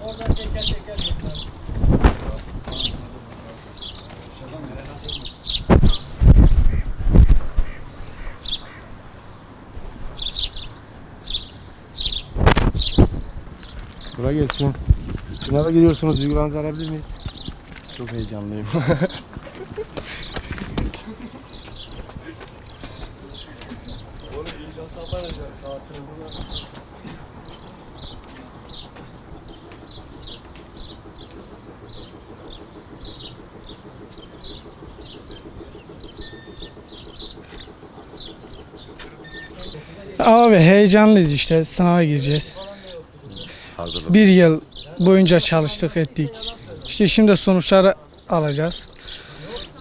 Oradan teker teker. Kolay gelsin. Sınava giriyorsunuz. Duygularınızı alabilir miyiz? Çok heyecanlıyım. Onu iyice sabaracak. Saatinizi ver. Abi heyecanlıyız işte, sınava gireceğiz. Bir yıl boyunca çalıştık ettik. İşte şimdi sonuçları alacağız.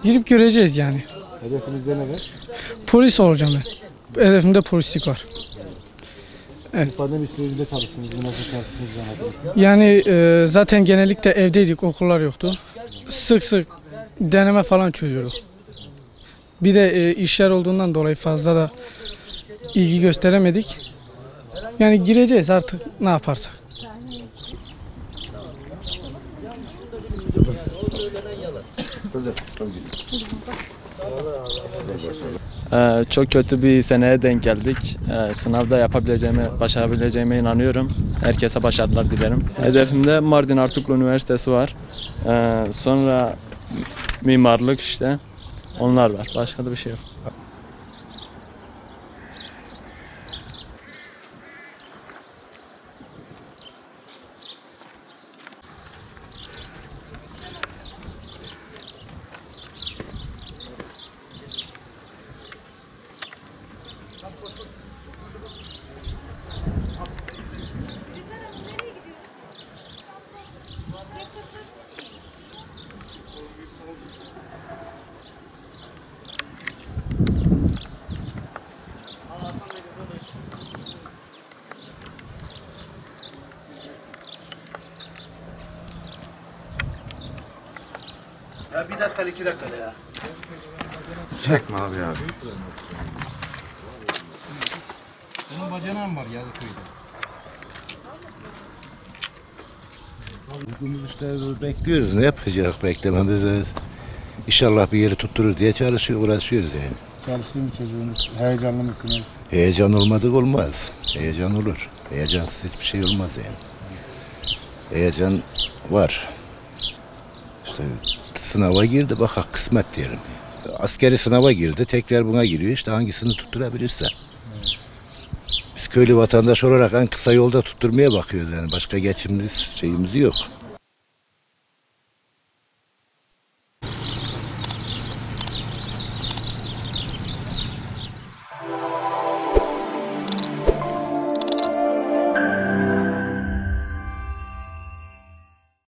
Girip göreceğiz yani. Hedefinizde ne var? Polis olacağım ben. Hedefimde polislik var. Pandemi sürecinde çalıştınız. Nasıl çalıştınız anlatın. Yani zaten genellikle evdeydik, okullar yoktu. Sık sık deneme falan çözüyoruz. Bir de işler olduğundan dolayı fazla da ilgi gösteremedik. Yani gireceğiz artık ne yaparsak. Çok kötü bir seneye denk geldik. Sınavda yapabileceğime, başarabileceğime inanıyorum. Herkese başarılar dilerim. Hedefimde Mardin Artuklu Üniversitesi var. Sonra mimarlık işte. Onlar var. Başka da bir şey yok. Ya bir dakika, 2 dakika ya. Çekme abi ya. Bunun bacanağı mı var ya köyde? Bugün işte bekliyoruz. Ne yapacak beklememiz? İnşallah bir yeri tutturur diye uğraşıyoruz yani. Çalıştığınız çocuğunuz, heyecanlı mısınız? Heyecan olmadık olmaz. Heyecan olur. Heyecansız hiçbir şey olmaz yani. Heyecan var. İşte sınava girdi, bak kısmet diyelim. Askeri sınava girdi, tekrar buna giriyor. İşte hangisini tutturabilirse. Biz köylü vatandaş olarak en kısa yolda tutturmaya bakıyoruz yani. Başka geçimimiz şeyimiz yok.